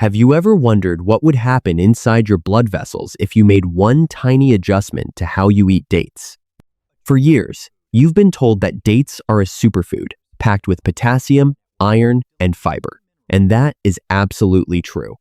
Have you ever wondered what would happen inside your blood vessels if you made one tiny adjustment to how you eat dates? For years, you've been told that dates are a superfood, packed with potassium, iron, and fiber. And that is absolutely true.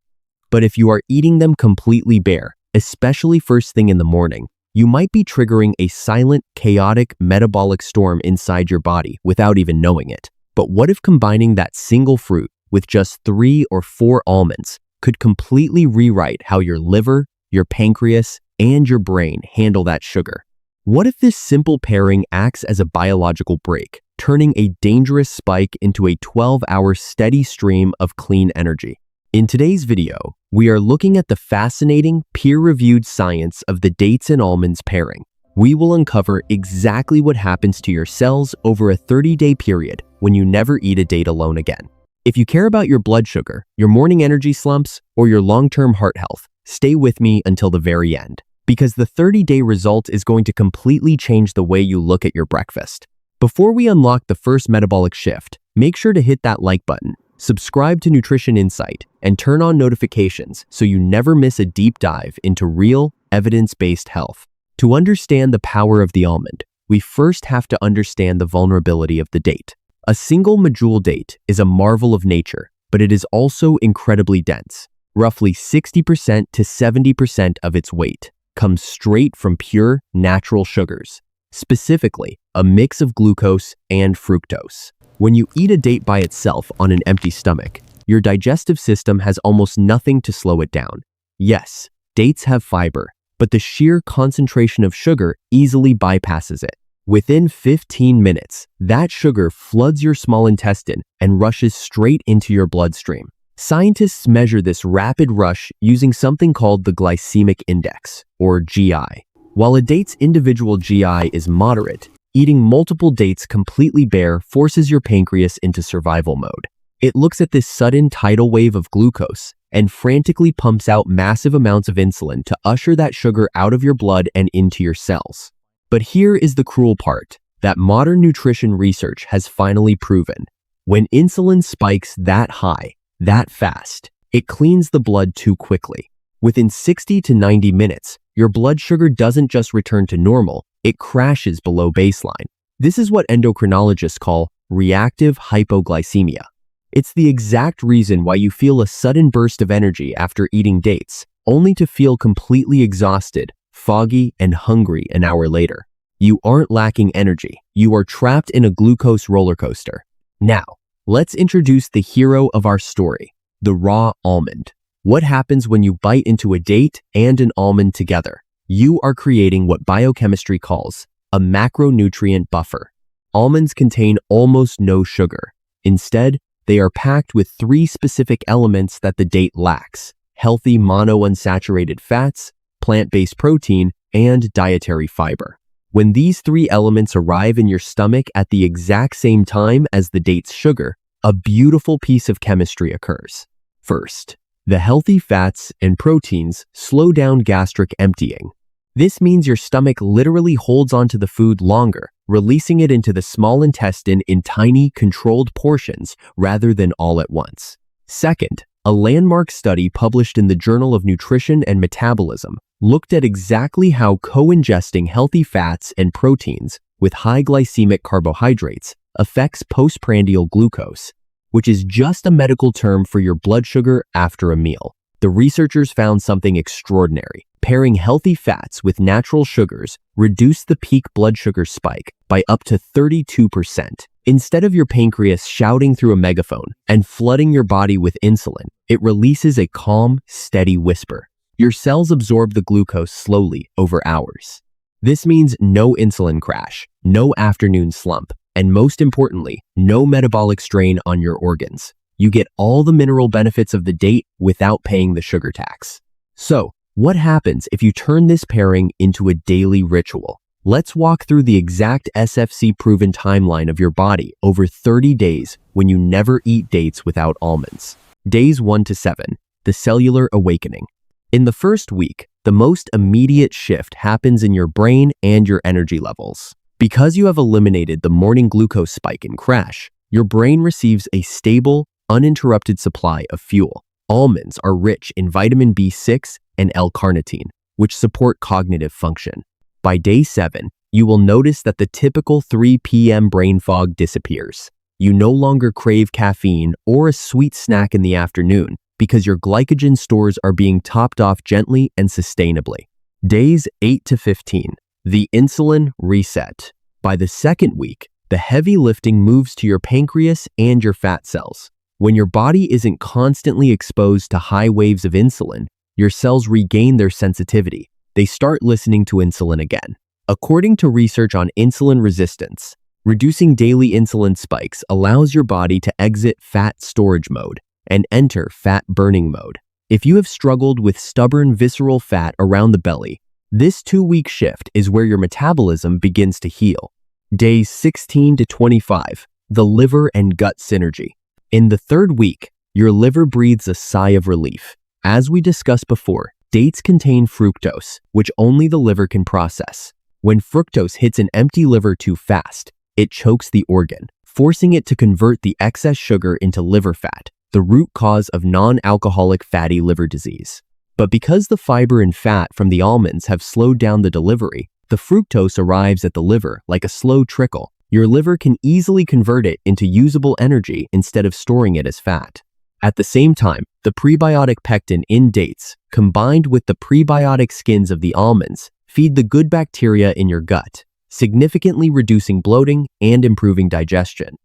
But if you are eating them completely bare, especially first thing in the morning, you might be triggering a silent, chaotic metabolic storm inside your body without even knowing it. But what if combining that single fruit with just 3 or 4 almonds could completely rewrite how your liver, your pancreas, and your brain handle that sugar? What if this simple pairing acts as a biological brake, turning a dangerous spike into a 12-hour steady stream of clean energy? In today's video, we are looking at the fascinating, peer-reviewed science of the dates and almonds pairing. We will uncover exactly what happens to your cells over a 30-day period when you never eat a date alone again. If you care about your blood sugar, your morning energy slumps, or your long-term heart health, stay with me until the very end, because the 30-day result is going to completely change the way you look at your breakfast. Before we unlock the first metabolic shift, make sure to hit that like button, subscribe to Nutrition Insight, and turn on notifications so you never miss a deep dive into real, evidence-based health. To understand the power of the almond, we first have to understand the vulnerability of the date. A single medjool date is a marvel of nature, but it is also incredibly dense. Roughly 60% to 70% of its weight comes straight from pure, natural sugars, specifically a mix of glucose and fructose. When you eat a date by itself on an empty stomach, your digestive system has almost nothing to slow it down. Yes, dates have fiber, but the sheer concentration of sugar easily bypasses it. Within 15 minutes, that sugar floods your small intestine and rushes straight into your bloodstream. Scientists measure this rapid rush using something called the glycemic index, or GI. While a date's individual GI is moderate, eating multiple dates completely bare forces your pancreas into survival mode. It looks at this sudden tidal wave of glucose and frantically pumps out massive amounts of insulin to usher that sugar out of your blood and into your cells. But here is the cruel part that modern nutrition research has finally proven. When insulin spikes that high, that fast, it cleans the blood too quickly. Within 60 to 90 minutes, your blood sugar doesn't just return to normal, it crashes below baseline. This is what endocrinologists call reactive hypoglycemia. It's the exact reason why you feel a sudden burst of energy after eating dates, only to feel completely exhausted, foggy, and hungry an hour later. You aren't lacking energy. You are trapped in a glucose roller coaster. Now, let's introduce the hero of our story, the raw almond. What happens when you bite into a date and an almond together? You are creating what biochemistry calls a macronutrient buffer. Almonds contain almost no sugar. Instead, they are packed with 3 specific elements that the date lacks: healthy monounsaturated fats, plant-based protein, and dietary fiber. When these 3 elements arrive in your stomach at the exact same time as the date's sugar, a beautiful piece of chemistry occurs. First, the healthy fats and proteins slow down gastric emptying. This means your stomach literally holds onto the food longer, releasing it into the small intestine in tiny, controlled portions rather than all at once. Second, a landmark study published in the Journal of Nutrition and Metabolism looked at exactly how co-ingesting healthy fats and proteins with high glycemic carbohydrates affects postprandial glucose, which is just a medical term for your blood sugar after a meal. The researchers found something extraordinary. Pairing healthy fats with natural sugars reduced the peak blood sugar spike by up to 32%. Instead of your pancreas shouting through a megaphone and flooding your body with insulin, it releases a calm, steady whisper. Your cells absorb the glucose slowly over hours. This means no insulin crash, no afternoon slump, and most importantly, no metabolic strain on your organs. You get all the mineral benefits of the date without paying the sugar tax. So, what happens if you turn this pairing into a daily ritual? Let's walk through the exact SFC-proven timeline of your body over 30 days when you never eat dates without almonds. Days 1 to 7, the cellular awakening. In the first week, the most immediate shift happens in your brain and your energy levels. Because you have eliminated the morning glucose spike and crash, your brain receives a stable, uninterrupted supply of fuel. Almonds are rich in vitamin B6 and L-carnitine, which support cognitive function. By day 7, you will notice that the typical 3 p.m. brain fog disappears. You no longer crave caffeine or a sweet snack in the afternoon because your glycogen stores are being topped off gently and sustainably. Days 8 to 15. The insulin reset. By the second week, the heavy lifting moves to your pancreas and your fat cells. When your body isn't constantly exposed to high waves of insulin, your cells regain their sensitivity. They start listening to insulin again. According to research on insulin resistance, reducing daily insulin spikes allows your body to exit fat storage mode and enter fat burning mode. If you have struggled with stubborn visceral fat around the belly, this 2-week shift is where your metabolism begins to heal. Days 16 to 25, the liver and gut synergy. In the 3rd week, your liver breathes a sigh of relief. As we discussed before, dates contain fructose, which only the liver can process. When fructose hits an empty liver too fast, it chokes the organ, forcing it to convert the excess sugar into liver fat, the root cause of non-alcoholic fatty liver disease. But because the fiber and fat from the almonds have slowed down the delivery, the fructose arrives at the liver like a slow trickle. Your liver can easily convert it into usable energy instead of storing it as fat. At the same time, the prebiotic pectin in dates, combined with the prebiotic skins of the almonds, feed the good bacteria in your gut, significantly reducing bloating and improving digestion.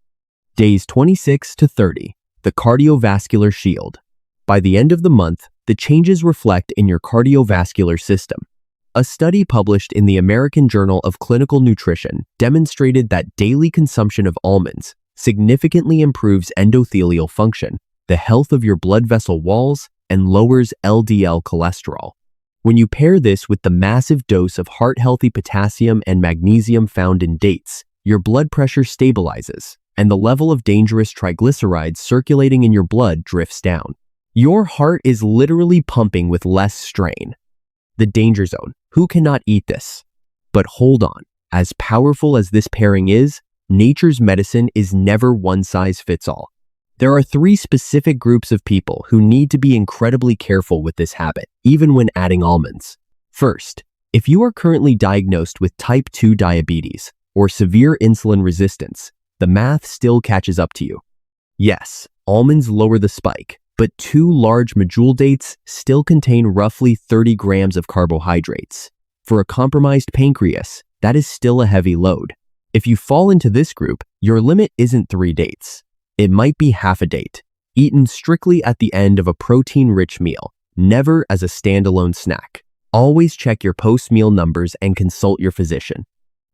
Days 26 to 30, the cardiovascular shield. By the end of the month, the changes reflect in your cardiovascular system. A study published in the American Journal of Clinical Nutrition demonstrated that daily consumption of almonds significantly improves endothelial function, the health of your blood vessel walls, and lowers LDL cholesterol. When you pair this with the massive dose of heart-healthy potassium and magnesium found in dates, your blood pressure stabilizes, and the level of dangerous triglycerides circulating in your blood drifts down. Your heart is literally pumping with less strain. The danger zone. Who cannot eat this? But hold on. As powerful as this pairing is, nature's medicine is never one size fits all. There are 3 specific groups of people who need to be incredibly careful with this habit, even when adding almonds. First, if you are currently diagnosed with type 2 diabetes or severe insulin resistance, the math still catches up to you. Yes, almonds lower the spike, but 2 large medjool dates still contain roughly 30 grams of carbohydrates. For a compromised pancreas, that is still a heavy load. If you fall into this group, your limit isn't 3 dates. It might be half a date, eaten strictly at the end of a protein-rich meal, never as a standalone snack. Always check your post-meal numbers and consult your physician.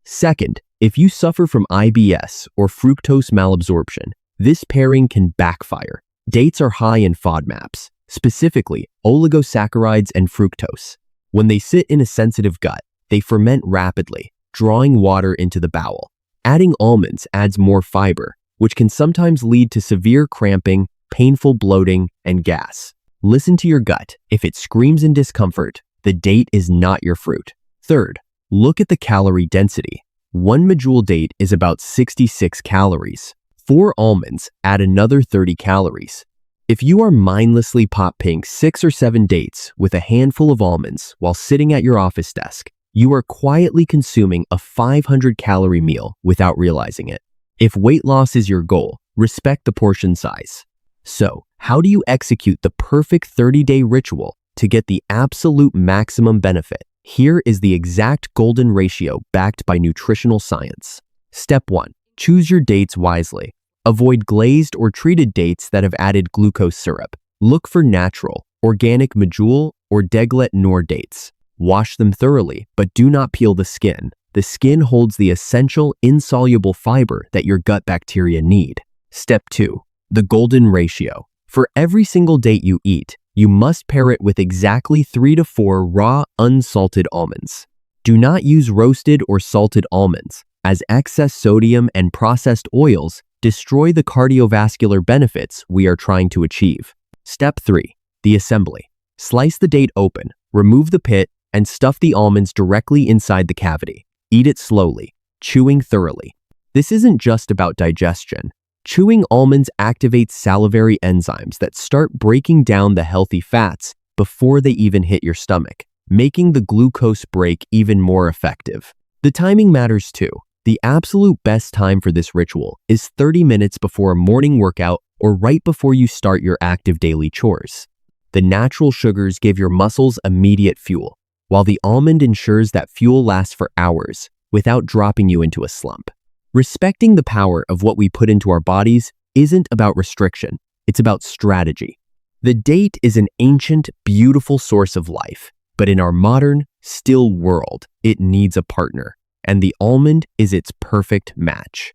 Second, if you suffer from IBS or fructose malabsorption, this pairing can backfire. Dates are high in FODMAPs, specifically oligosaccharides and fructose. When they sit in a sensitive gut, they ferment rapidly, drawing water into the bowel. Adding almonds adds more fiber, which can sometimes lead to severe cramping, painful bloating, and gas. Listen to your gut. If it screams in discomfort, the date is not your fruit. Third, look at the calorie density. 1 medjool date is about 66 calories. 4 almonds add another 30 calories. If you are mindlessly popping 6 or 7 dates with a handful of almonds while sitting at your office desk, you are quietly consuming a 500-calorie meal without realizing it. If weight loss is your goal, respect the portion size. So, how do you execute the perfect 30-day ritual to get the absolute maximum benefit? Here is the exact golden ratio backed by nutritional science. Step 1. Choose your dates wisely. Avoid glazed or treated dates that have added glucose syrup. Look for natural, organic medjool or deglet noor dates. Wash them thoroughly, but do not peel the skin. The skin holds the essential insoluble fiber that your gut bacteria need. Step 2. The golden ratio. For every single date you eat, you must pair it with exactly 3 to 4 raw, unsalted almonds. Do not use roasted or salted almonds, as excess sodium and processed oils destroy the cardiovascular benefits we are trying to achieve. Step 3. The assembly. Slice the date open, remove the pit, and stuff the almonds directly inside the cavity. Eat it slowly, chewing thoroughly. This isn't just about digestion. Chewing almonds activates salivary enzymes that start breaking down the healthy fats before they even hit your stomach, making the glucose break even more effective. The timing matters too. The absolute best time for this ritual is 30 minutes before a morning workout or right before you start your active daily chores. The natural sugars give your muscles immediate fuel, while the almond ensures that fuel lasts for hours without dropping you into a slump. Respecting the power of what we put into our bodies isn't about restriction, it's about strategy. The date is an ancient, beautiful source of life, but in our modern, still world, it needs a partner, and the almond is its perfect match.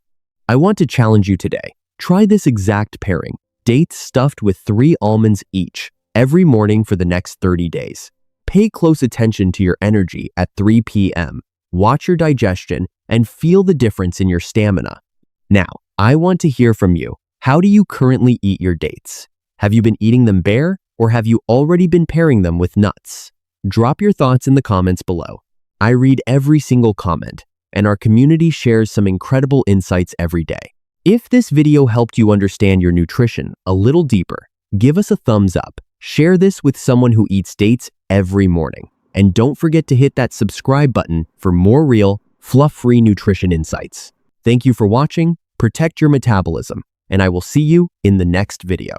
I want to challenge you today. Try this exact pairing, dates stuffed with 3 almonds each, every morning for the next 30 days. Pay close attention to your energy at 3 p.m. Watch your digestion and feel the difference in your stamina. Now, I want to hear from you. How do you currently eat your dates? Have you been eating them bare, or have you already been pairing them with nuts? Drop your thoughts in the comments below. I read every single comment, and our community shares some incredible insights every day. If this video helped you understand your nutrition a little deeper, give us a thumbs up, share this with someone who eats dates every morning, and don't forget to hit that subscribe button for more real, fluff-free nutrition insights. Thank you for watching, protect your metabolism, and I will see you in the next video.